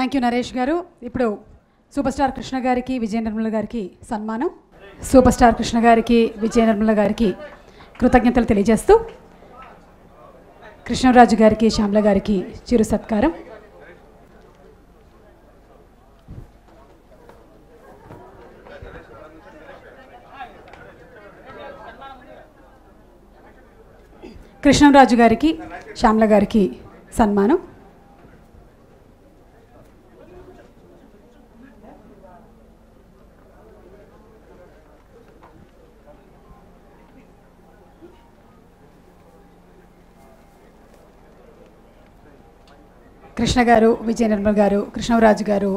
Thank you Naresh గారు. ఇప్పుడు super star Krishna గారికి విజయ నిర్మల గారికి సన్మానం. సూపర్ స్టార్ కృష్ణ గారికి విజయ నిర్మల గారికి కృతజ్ఞతలు తెలియజేస్తూ కృష్ణరాజు గారికి శ్యామల గారికి చిరు సత్కారం. కృష్ణరాజు గారికి శ్యామల గారికి సన్మానం. కృష్ణ గారు, విజయ నిర్మల్ గారు, కృష్ణరాజు గారు,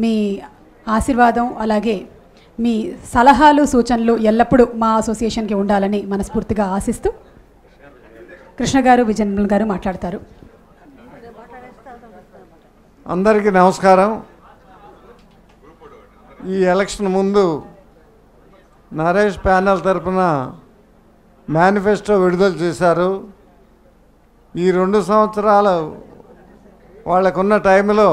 మీ ఆశీర్వాదం అలాగే మీ సలహాలు సూచనలు ఎల్లప్పుడూ మా అసోసియేషన్కి ఉండాలని మనస్ఫూర్తిగా ఆశిస్తూ కృష్ణ గారు, విజయ నిర్మల్ గారు మాట్లాడతారు. అందరికీ నమస్కారం. ఈ ఎలక్షన్ ముందు నరేష్ ప్యానెల్ తరఫున మేనిఫెస్టో విడుదల చేశారు. ఈ 2 సంవత్సరాలు వాళ్ళకున్న టైంలో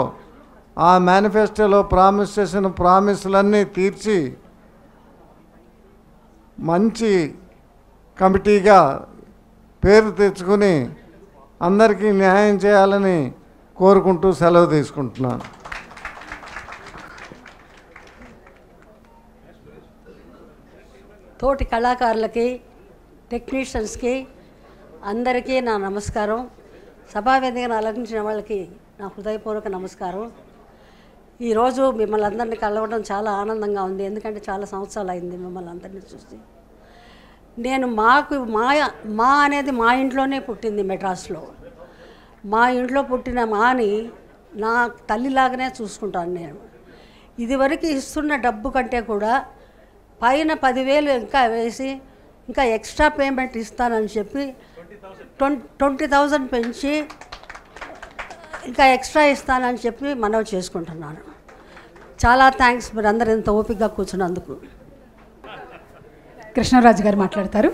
ఆ మేనిఫెస్టోలో ప్రామిస్ చేసిన ప్రామిస్లన్నీ తీర్చి మంచి కమిటీగా పేరు తెచ్చుకుని అందరికీ న్యాయం చేయాలని కోరుకుంటూ సెలవు తీసుకుంటున్నాను. తోటి కళాకారులకి, టెక్నీషియన్స్కి అందరికీ నా నమస్కారం. సభావేదికను అలంకరించిన వాళ్ళకి నా హృదయపూర్వక నమస్కారం. ఈరోజు మిమ్మల్ని అందరినీ కలవడం చాలా ఆనందంగా ఉంది. ఎందుకంటే చాలా సంవత్సరాలు అయింది మిమ్మల్ని అందరినీ చూసి. నేను మా అనేది మా ఇంట్లోనే పుట్టింది. మెడ్రాస్లో మా ఇంట్లో పుట్టిన మాని నా తల్లిలాగానే చూసుకుంటాను నేను. ఇదివరకు ఇస్తున్న డబ్బు కంటే కూడా పైన 10,000 ఇంకా వేసి ఇంకా ఎక్స్ట్రా పేమెంట్ ఇస్తానని చెప్పి 20,000 పెంచి ఇంకా ఎక్స్ట్రా ఇస్తానని చెప్పి మనవి చేసుకుంటున్నాను. చాలా థ్యాంక్స్ మీరు అందరూ ఇంత ఓపికగా కూర్చున్నందుకు. కృష్ణరాజు గారు మాట్లాడతారు.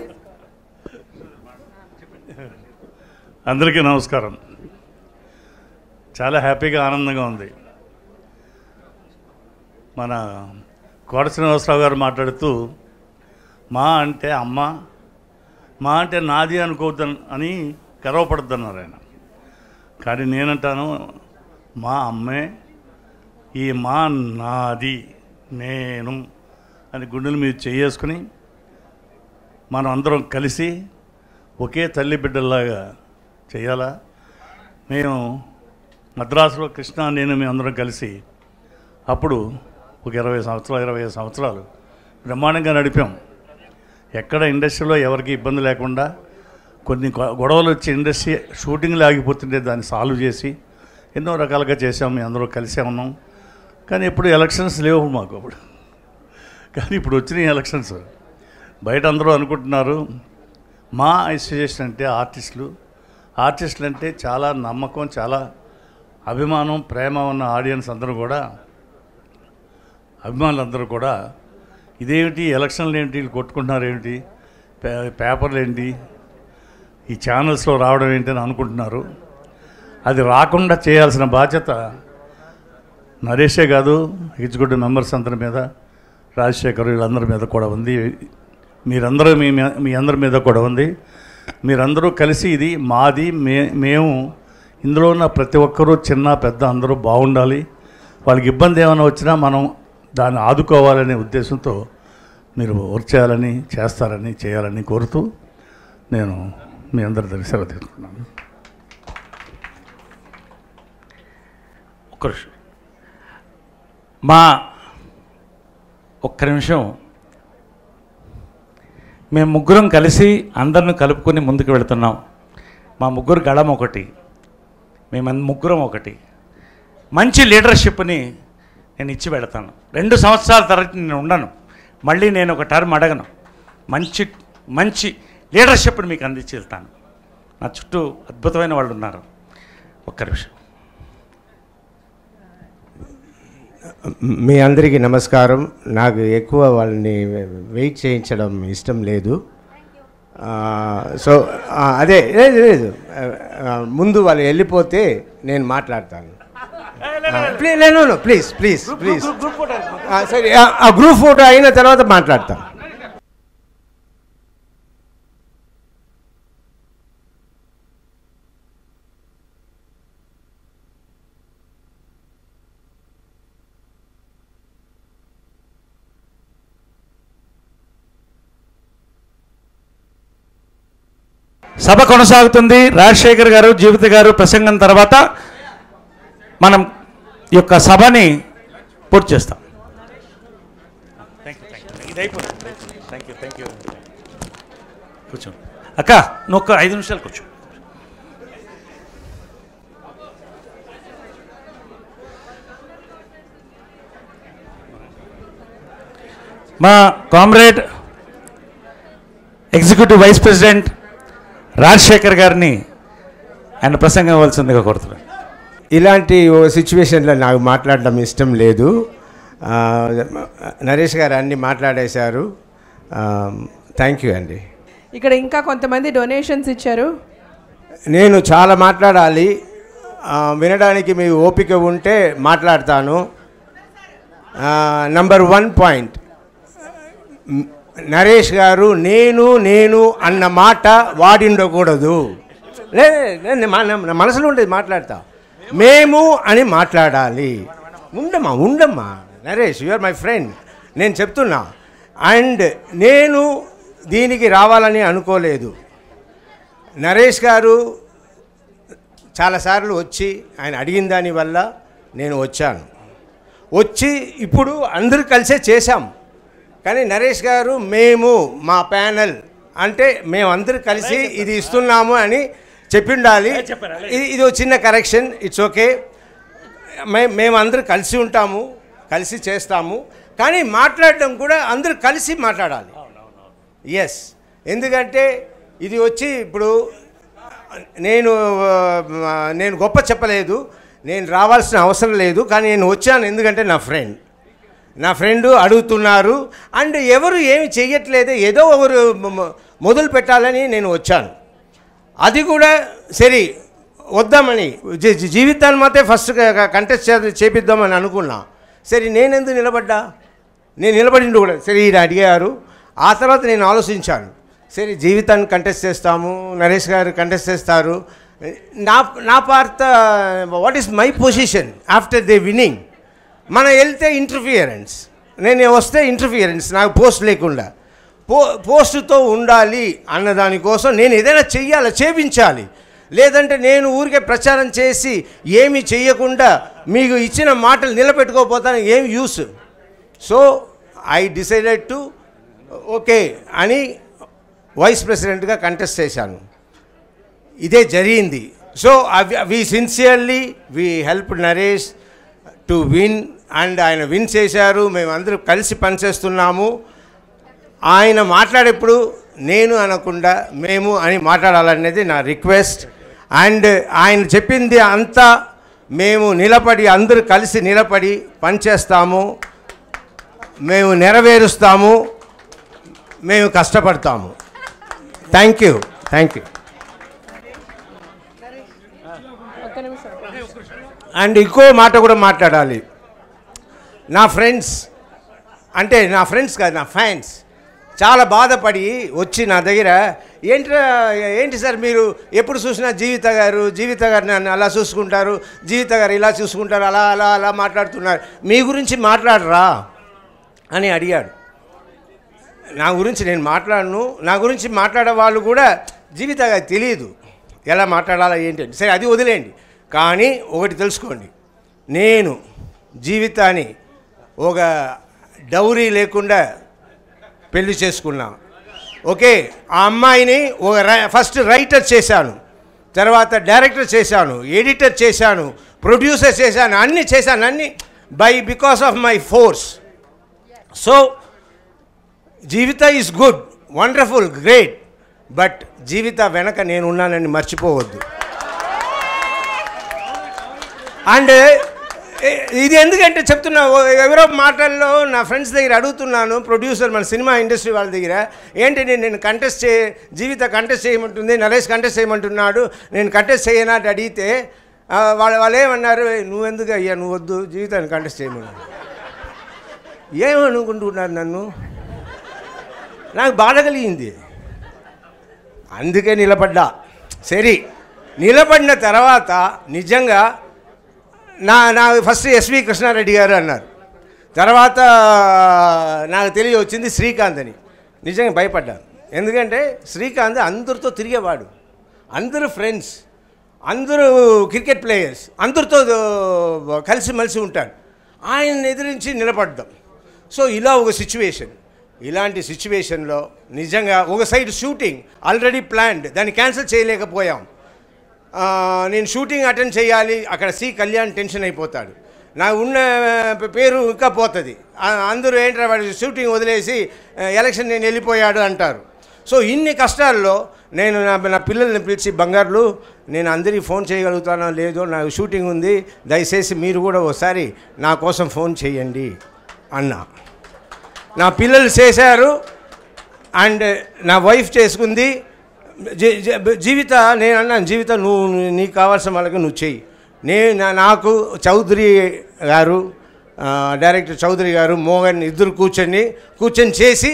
అందరికీ నమస్కారం. చాలా హ్యాపీగా ఆనందంగా ఉంది. మన కోట శ్రీనివాసరావు గారు మాట్లాడుతూ మా అంటే అమ్మ, మా అంటే నాది అనుకోవద్దు అని గర్వపడుతున్నారు ఆయన. కానీ నేనంటాను మా అమ్మే, ఈ మా నాది నేను అని గుండెల మీద చేసుకుని మనం అందరం కలిసి ఒకే తల్లి బిడ్డల్లాగా చేయాలా. మేము మద్రాసులో కృష్ణ నేను మేము అందరం కలిసి అప్పుడు ఒక 25 సంవత్సరాలు బ్రహ్మాండంగా నడిపాం. ఎక్కడ ఇండస్ట్రీలో ఎవరికి ఇబ్బంది లేకుండా, కొన్ని గొడవలు వచ్చి ఇండస్ట్రీ షూటింగ్లు ఆగిపోతుంటే దాన్ని సాల్వ్ చేసి ఎన్నో రకాలుగా చేసాం. మేము అందరూ కలిసే ఉన్నాం. కానీ ఇప్పుడు ఎలక్షన్స్ లేవు మాకు అప్పుడు. కానీ ఇప్పుడు వచ్చినాయి ఎలక్షన్స్. బయట అందరూ అనుకుంటున్నారు మా అసోసియేషన్ అంటే ఆర్టిస్టులు అంటే చాలా నమ్మకం, చాలా అభిమానం, ప్రేమ ఉన్న ఆడియన్స్ అందరూ కూడా, అభిమానులందరూ కూడా ఇదేమిటి ఎలక్షన్లు ఏంటి, వీళ్ళు కొట్టుకుంటున్నారు ఏమిటి, పేపర్లు ఏంటి, ఈ ఛానల్స్లో రావడం ఏంటి అని అనుకుంటున్నారు. అది రాకుండా చేయాల్సిన బాధ్యత నరేషే కాదు, ఎగ్జిక్యూటివ్ మెంబర్స్ అందరి మీద, రాజశేఖర్ వీళ్ళందరి మీద కూడా ఉంది. మీరందరూ మీ అందరి మీద కూడా ఉంది. మీరందరూ కలిసి ఇది మాది, మేము ఇందులో ఉన్న ప్రతి ఒక్కరూ చిన్న పెద్ద అందరూ బాగుండాలి. వాళ్ళకి ఇబ్బంది ఏమైనా వచ్చినా మనం దాన్ని ఆదుకోవాలనే ఉద్దేశంతో మీరు వర్క్ చేయాలని, చేయాలని కోరుతూ నేను మీ అందరి దగ్గర సెలవు తీసుకున్నాను. ఒక్క నిమిషం మేము ముగ్గురం కలిసి అందరిని కలుపుకొని ముందుకు వెళుతున్నాం. మా ముగ్గురు గళం ఒకటి, మేము ముగ్గురం ఒకటి. మంచి లీడర్షిప్ని నేను ఇచ్చి పెడతాను. 2 సంవత్సరాల తర్వాత నేను ఉండను, మళ్ళీ నేను ఒక టర్మ్ అడగను. మంచి లీడర్షిప్ని మీకు అందించి వెళ్తాను. నా చుట్టూ అద్భుతమైన వాళ్ళు ఉన్నారు. ఒక్క నిమిషం. మీ అందరికీ నమస్కారం. నాకు ఎక్కువ వాళ్ళని వెయిట్ చేయించడం ఇష్టం లేదు. సో అదే లేదు ముందు వాళ్ళు వెళ్ళిపోతే నేను మాట్లాడతాను. ప్లీజ్ ప్లీజ్ ప్లీజ్ సరే, ఆ గ్రూప్ ఫోటో అయిన తర్వాత మాట్లాడతాం. సభ కొనసాగుతుంది. రాజశేఖర్ గారు, జీవిత గారు ప్రసంగం తర్వాత మనం ఈ యొక్క సభని పూర్తి చేస్తాం. కూర్చో అక్క, నువ్వు ఒక 5 నిమిషాలు కూర్చో. మా comrade executive vice president Rajasekhar గారిని ఆయన ప్రసంగం ఇవ్వాల్సిందిగా కోరుతున్నాను. ఇలాంటి సిచ్యువేషన్లో నాకు మాట్లాడడం ఇష్టం లేదు. నరేష్ గారు అన్నీ మాట్లాడేశారు. థ్యాంక్ యూ అండి. ఇక్కడ ఇంకా కొంతమంది డొనేషన్స్ ఇచ్చారు. నేను చాలా మాట్లాడాలి, వినడానికి మీ ఓపిక ఉంటే మాట్లాడతాను. నంబర్ 1 పాయింట్, నరేష్ గారు నేను అన్న మాట వాడిండకూడదు. నా మనసులో ఉండేది మాట్లాడతా. మేము అని మాట్లాడాలి. ఉండమ్మా Naresh, you are my friend. నేను చెప్తున్నా. అండ్ నేను దీనికి రావాలని అనుకోలేదు. నరేష్ గారు చాలాసార్లు వచ్చి ఆయన అడిగిన దానివల్ల నేను వచ్చాను. వచ్చి ఇప్పుడు అందరూ కలిసే చేశాం. కానీ నరేష్ గారు మేము మా ప్యానెల్ అంటే మేమందరూ కలిసి ఇది ఇస్తున్నాము అని చెప్పిండాలి. ఇది ఒక చిన్న కరెక్షన్. It's okay. మేమందరూ కలిసి ఉంటాము, కలిసి చేస్తాము. కానీ మాట్లాడడం కూడా అందరూ కలిసి మాట్లాడాలి. ఎస్, ఎందుకంటే ఇది వచ్చి ఇప్పుడు నేను గొప్ప చెప్పలేదు, నేను రావాల్సిన అవసరం లేదు. కానీ నేను వచ్చాను ఎందుకంటే నా ఫ్రెండ్ అడుగుతున్నారు. అండ్ ఎవరు ఏమి చెయ్యట్లేదు, ఏదో ఒకరు మొదలు పెట్టాలని నేను వచ్చాను. అది కూడా సరే వద్దామని జీవితాన్ని మాత్రం ఫస్ట్ కంటెస్ట్ చేపిద్దామని అనుకున్నా. సరే నేనెందుకు నిలబడ్డా, నేను నిలబడిండు కూడా. సరే ఈయన అడిగారు. ఆ తర్వాత నేను ఆలోచించాను. సరే జీవితాన్ని కంటెస్ట్ చేస్తాము, నరేష్ గారు కంటెస్ట్ చేస్తారు. నా part what is my position after they winnowing. మనం వెళ్తే ఇంటర్ఫియరెన్స్, నేను వస్తే ఇంటర్ఫియరెన్స్, నాకు పోస్ట్ లేకుండా పోస్టుతో ఉండాలి అన్న దానికోసం నేను ఏదైనా చెయ్యాలి, చేపించాలి. లేదంటే నేను ఊరికే ప్రచారం చేసి ఏమీ చెయ్యకుండా మీకు ఇచ్చిన మాటలు నిలబెట్టుకోకపోతాను, ఏం use. So I decided to okay అని వైస్ ప్రెసిడెంట్గా కంటెస్ట్ చేశాను. ఇదే జరిగింది. So we sincerely we help Naresh to win. And ఆయన విన్ చేశారు. మేమందరూ కలిసి పనిచేస్తున్నాము. ఆయన మాట్లాడేప్పుడు నేను అనకుండా మేము అని మాట్లాడాలనేది నా రిక్వెస్ట్. అండ్ ఆయన చెప్పింది అంతా మేము నిలబడి అందరూ కలిసి నిలబడి పనిచేస్తాము, మేము నెరవేరుస్తాము, మేము కష్టపడతాము. Thank you. అండ్ ఇంకో మాట కూడా మాట్లాడాలి. నా ఫ్రెండ్స్ కాదు, నా ఫ్యాన్స్ చాలా బాధపడి వచ్చి నా దగ్గర ఏంటి సార్ మీరు ఎప్పుడు చూసినా జీవిత గారు నన్ను అలా చూసుకుంటారు, జీవిత గారు ఇలా చూసుకుంటారు, అలా మాట్లాడుతున్నారు, మీ గురించి మాట్లాడరా అని అడిగాడు. నా గురించి నేను మాట్లాడను. నా గురించి మాట్లాడే వాళ్ళు కూడా జీవిత గారికి తెలియదు ఎలా మాట్లాడాలా ఏంటంటే. సరే అది వదిలేండి. కానీ ఒకటి తెలుసుకోండి, నేను జీవితాన్ని ఒక డౌరీ లేకుండా పెళ్లి చేసుకున్నా. ఓకే, ఆ అమ్మాయిని ఫస్ట్ రైటర్ చేశాను, తర్వాత డైరెక్టర్ చేశాను, ఎడిటర్ చేశాను, ప్రొడ్యూసర్ చేశాను, అన్నీ because of my force. So Jeevitha is good, wonderful, great. But Jeevitha వెనక నేను ఉన్నానని మర్చిపోవద్దు. అండ్ ఇది ఎందుకంటే చెప్తున్నా, ఎవరో మాటల్లో నా ఫ్రెండ్స్ దగ్గర అడుగుతున్నాను, ప్రొడ్యూసర్ మన సినిమా ఇండస్ట్రీ వాళ్ళ దగ్గర, ఏంటి నేను జీవిత కంటెస్ట్ చేయమంటుంది, నరేష్ కంటెస్ట్ చేయమంటున్నాడు, నేను కంటెస్ట్ చేయనా అని అడిగితే వాళ్ళు ఏమన్నారు, నువ్వెందుకు అయ్యా, నువ్వు వద్దు, జీవితాన్ని కంటెస్ట్ చేయమన్నారు. ఏమనుకుంటున్నారు నన్ను? నాకు బాధ కలిగింది, అందుకే నిలబడ్డా. సరే, నిలబడిన తర్వాత నిజంగా నా ఫస్ట్ ఎస్వి కృష్ణారెడ్డి గారు అన్నారు, తర్వాత నాకు వచ్చింది శ్రీకాంత్ అని. నిజంగా భయపడ్డాను, ఎందుకంటే శ్రీకాంత్ అందరితో తిరిగేవాడు, అందరూ ఫ్రెండ్స్, అందరూ క్రికెట్ ప్లేయర్స్, అందరితో కలిసిమెలిసి ఉంటాడు. ఆయన ఎదిరించి నిలబడ్డాం. సో ఇలా ఒక సిచ్యువేషన్, ఇలాంటి సిచ్యువేషన్లో నిజంగా ఒక సైడ్ షూటింగ్ ఆల్రెడీ ప్లాన్డ్, దాన్ని క్యాన్సిల్ చేయలేకపోయాం. నేను షూటింగ్ అటెండ్ చేయాలి, అక్కడ సి కళ్యాణ్ టెన్షన్ అయిపోతాడు, నాకు ఉన్న పేరు ఇంకా పోతుంది, అందరూ ఏంటంటే వాడు షూటింగ్ వదిలేసి ఎలక్షన్ నేను వెళ్ళిపోయాడు అంటారు. సో ఇన్ని కష్టాల్లో నేను నా పిల్లల్ని పిలిచి, బంగారులు నేను అందరికీ ఫోన్ చేయగలుగుతానో లేదో, నాకు షూటింగ్ ఉంది, దయచేసి మీరు కూడా ఒకసారి నా కోసం ఫోన్ చేయండి అన్నా. నా పిల్లలు చేశారు, అండ్ నా వైఫ్ చేసుకుంది. జీవిత నేను అన్నాను, జీవిత నువ్వు నీకు కావాల్సిన వాళ్ళకి నువ్వు చెయ్యి. నాకు చౌదరి గారు, డైరెక్టర్ చౌదరి గారు, మోహన్ ఇద్దరు కూర్చొని చేసి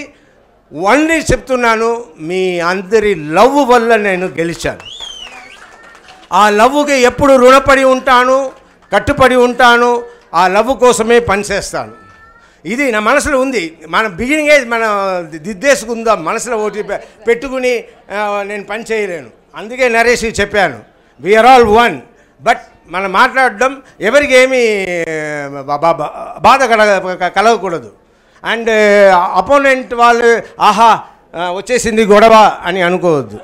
ఓన్లీ చెప్తున్నాను, మీ అందరి లవ్ వల్ల నేను గెలిచాను. ఆ లవ్కి ఎప్పుడు రుణపడి ఉంటాను, కట్టుపడి ఉంటాను, ఆ లవ్ కోసమే పనిచేస్తాను. ఇది నా మనసులో ఉంది. మన బిగినింగే మనం దిద్దేసుకుందాం, మనసులో ఒకటి పెట్టుకుని నేను పని చేయలేను. అందుకే నరేష్ చెప్పాను, వీఆర్ ఆల్ వన్. బట్ మనం మాట్లాడడం ఎవరికి ఏమీ బాధ కలగకూడదు. అండ్ అపోనెంట్ వాళ్ళు ఆహా వచ్చేసింది గొడవ అని అనుకోవద్దు.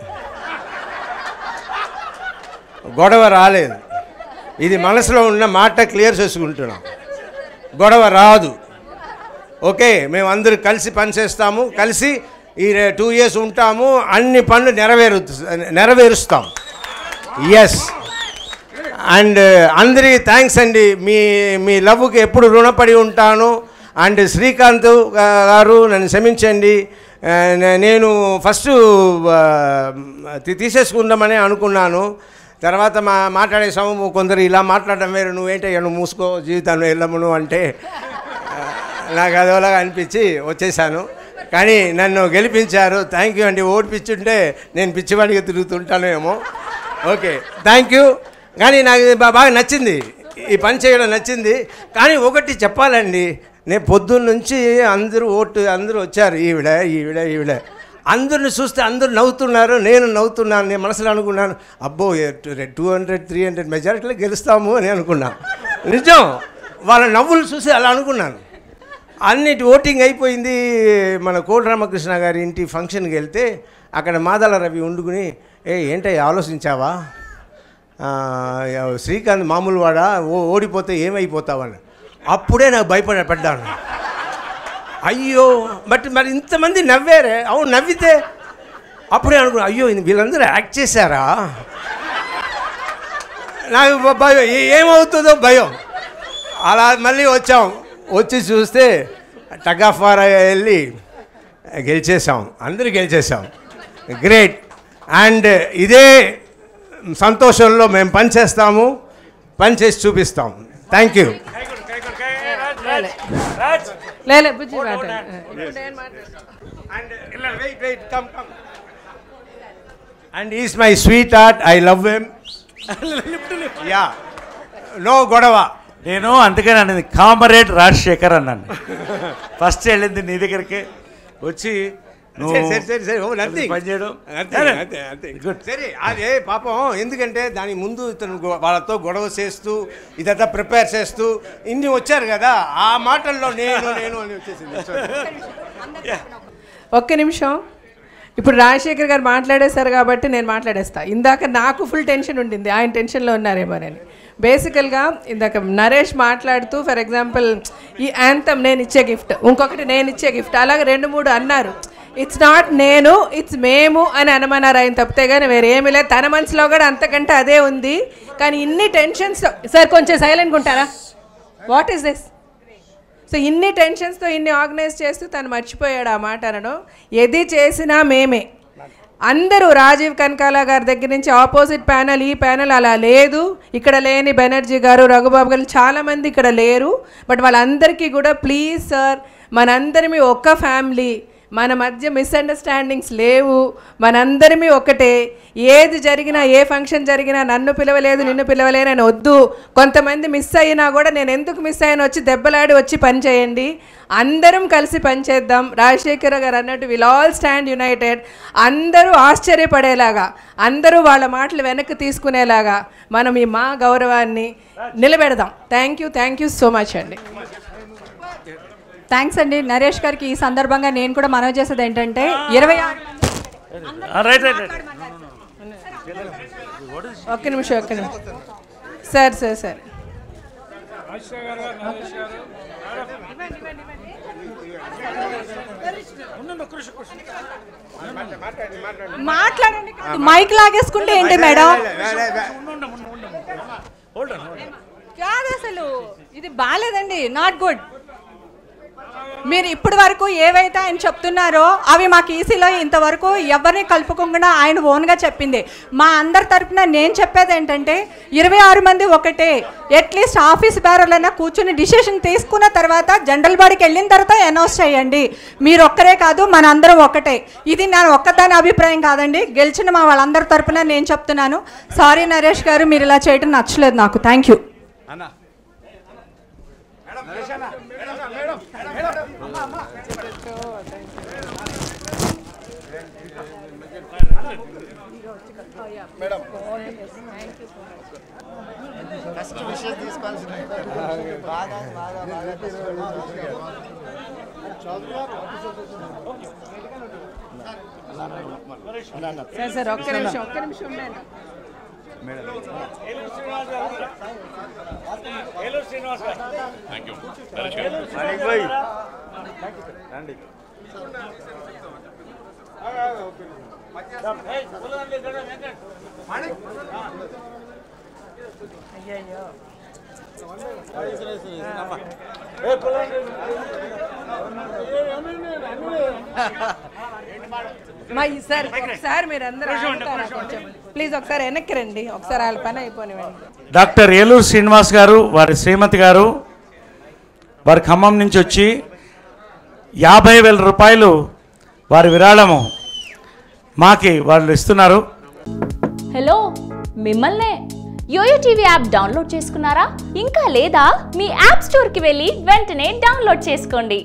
గొడవ రాలేదు, ఇది మనసులో ఉన్న మాట క్లియర్ చేసుకుంటున్నాం, గొడవ రాదు. ఓకే, మేము అందరూ కలిసి పనిచేస్తాము, కలిసి ఈ 2 years ఉంటాము, అన్ని పనులు నెరవేరుస్తాం. ఎస్, అండ్ అందరికీ థ్యాంక్స్ అండి, మీ లవ్కి ఎప్పుడు రుణపడి ఉంటాను. అండ్ శ్రీకాంత్ గారు నన్ను క్షమించండి, నేను ఫస్ట్ తీసేసుకుందామని అనుకున్నాను, తర్వాత మాట్లాడేసాము. కొందరు ఇలా మాట్లాడడం వేరు, నువ్వేంటయ్యా నువ్వు మూసుకో జీవితాన్ని వెళ్ళమును అంటే నాకు అదోలాగా అనిపించి వచ్చేసాను. కానీ నన్ను గెలిపించారు, థ్యాంక్ యూ అండి. ఓడిపించుంటే నేను పిచ్చివాడిగా తిరుగుతుంటాను ఏమో. Okay, thank you. కానీ నాకు బాగా నచ్చింది, ఈ పని చేయడం నచ్చింది. కానీ ఒకటి చెప్పాలండి, నేను పొద్దున్న నుంచి అందరూ వచ్చారు, ఈవిడ అందరిని చూస్తే అందరూ నవ్వుతున్నారు, నేను నవ్వుతున్నాను. నేను మనసులో అనుకున్నాను, అబ్బో 200-300 మెజారిటీలో గెలుస్తాము అని అనుకున్నాను. నిజం, వాళ్ళ నవ్వులు చూసి అలా అనుకున్నాను. అన్నిటి ఓటింగ్ అయిపోయింది. మన కోడి రామకృష్ణ గారి ఇంటి ఫంక్షన్కి వెళ్తే అక్కడ మాదాల రవి ఉండుకుని, ఏంటో ఆలోచించావా, శ్రీకాంత్ మామూలు వాడా, ఓడిపోతే ఏమైపోతావని. అప్పుడే నాకు భయపడ్డాను. అయ్యో మరి ఇంతమంది నవ్వారే, అవును నవ్వితే అప్పుడే అనుకున్నా, అయ్యో వీళ్ళందరూ యాక్ట్ చేశారా, నాకు భయం ఏమవుతుందో భయం. అలా మళ్ళీ వచ్చి చూస్తే టగ్ ఆఫ్ వార్ వెళ్ళి గెలిచేసాం, అందరూ గెలిచేసాం. గ్రేట్. అండ్ ఇదే సంతోషంలో మేము పనిచేస్తాము, పనిచేసి చూపిస్తాం. Thank you. And is my sweetheart, I love him. Yeah, no గొడవ. నేను అందుకని అన్నది కామరేడ్ రాజశేఖర్ అన్నాను. ఫస్ట్ వెళ్ళింది నీ దగ్గరికి వచ్చి సరే అదే పాపం, ఎందుకంటే దాని ముందు ఇతను వాళ్ళతో గొడవ చేస్తూ ఇదంతా ప్రిపేర్ చేస్తూ ఇన్ని వచ్చారు కదా, ఆ మాటల్లో నేను అని వచ్చేసింది. ఒక్క నిమిషం, ఇప్పుడు రాజశేఖర్ గారు మాట్లాడేశారు కాబట్టి నేను మాట్లాడేస్తా. ఇందాక నాకు ఫుల్ టెన్షన్ ఉండింది, ఆయన టెన్షన్లో ఉన్నారేమోనని. బేసికల్గా ఇందాక నరేష్ మాట్లాడుతూ ఫర్ ఎగ్జాంపుల్ ఈ యాంథమ్ నేను ఇచ్చే గిఫ్ట్, ఇంకొకటి నేను ఇచ్చే గిఫ్ట్, అలాగే 2-3 అన్నారు. ఇట్స్ నాట్ నేను, ఇట్స్ మేము అని అనమన్నారు ఆయన, తప్పితే కానీ వేరే ఏమీ లేదు. తన మనసులో కూడా అంతకంటే అదే ఉంది. కానీ ఇన్ని టెన్షన్స్తో, సార్ కొంచెం సైలెంట్గా ఉంటారా, వాట్ ఈస్ దిస్? సో ఇన్ని టెన్షన్స్తో ఇన్ని ఆర్గనైజ్ చేస్తూ తను మర్చిపోయాడు ఆ మాట అనడం. ఏది చేసినా మేమే, అందరూ రాజీవ్ కనకాల గారి దగ్గర నుంచి ఆపోజిట్ ప్యానల్, ఈ ప్యానల్ అలా లేదు. ఇక్కడ లేని బెనర్జీ గారు, రఘుబాబు గారు చాలామంది ఇక్కడ లేరు. బట్ వాళ్ళందరికీ కూడా ప్లీజ్ సార్, మనందరిమీ ఒక్క ఫ్యామిలీ, మన మధ్య మిస్అండర్స్టాండింగ్స్ లేవు, మనందరిమీ ఒకటే. ఏది జరిగినా, ఏ ఫంక్షన్ జరిగినా నన్ను పిలవలేదు, నిన్ను పిలవలేనని వద్దు. కొంతమంది మిస్ అయినా కూడా నేను ఎందుకు మిస్ అయ్యాను వచ్చి దెబ్బలాడి వచ్చి పని చేయండి. అందరం కలిసి పనిచేద్దాం. రాజశేఖర్ గారు అన్నట్టు విల్ ఆల్ స్టాండ్ యునైటెడ్. అందరూ ఆశ్చర్యపడేలాగా, అందరూ వాళ్ళ మాటలు వెనక్కి తీసుకునేలాగా మనం ఈ మా గౌరవాన్ని నిలబెడదాం. థ్యాంక్ యూ సో మచ్ అండి. థ్యాంక్స్ అండి. నరేష్ గారికి ఈ సందర్భంగా నేను కూడా మనవి చేసేది ఏంటంటే 26 ఒక్క నిమిషం సార్. మాట్లాడండి. మైక్ లాగేసుకుంటే ఏంటి మేడం? కాదు, అసలు ఇది బాగాలేదండి, నాట్ గుడ్. మీరు ఇప్పటి వరకు ఏవైతే ఆయన చెప్తున్నారో అవి మాకు ఈసీలో ఇంతవరకు ఎవరిని కలుపుకోకుండా ఆయన ఓన్గా చెప్పింది. మా అందరి తరఫున నేను చెప్పేది ఏంటంటే 26 మంది ఒకటే. అట్లీస్ట్ ఆఫీస్ బేరర్లైనా కూర్చుని డిసిషన్ తీసుకున్న తర్వాత జనరల్ బాడీకి వెళ్ళిన తర్వాత అనౌన్స్ చేయండి. మీరు ఒక్కరే కాదు, మన అందరం ఒకటే. ఇది నా ఒక్కదాని అభిప్రాయం కాదండి, గెలిచిన మా వాళ్ళందరి తరఫున నేను చెప్తున్నాను. సారీ నరేష్ గారు, మీరు ఇలా చేయడం నచ్చలేదు నాకు. Thank you. సార్ ఒక్క నిమిషం ఉండండి. సార్ ఒకసారి మీరు అందరూ ప్లీజ్ ఒకసారి వెనక్కి రండి, ఒకసారి వాళ్ళ పని అయిపోనివ్వండి. డాక్టర్ ఏలూరు శ్రీనివాస్ గారు, వారి శ్రీమతి గారు, వారి ఖమ్మం నుంచి వచ్చి 50,000 రూపాయలు వారి విరాళము మాకి వాళ్ళు ఇస్తున్నారు. హలో, మిమ్మల్నే. యోయో టీవీ యాప్ డౌన్లోడ్ చేసుకున్నారా? ఇంకా లేదా? మీ యాప్ స్టోర్కి వెళ్ళి వెంటనే డౌన్లోడ్ చేసుకోండి.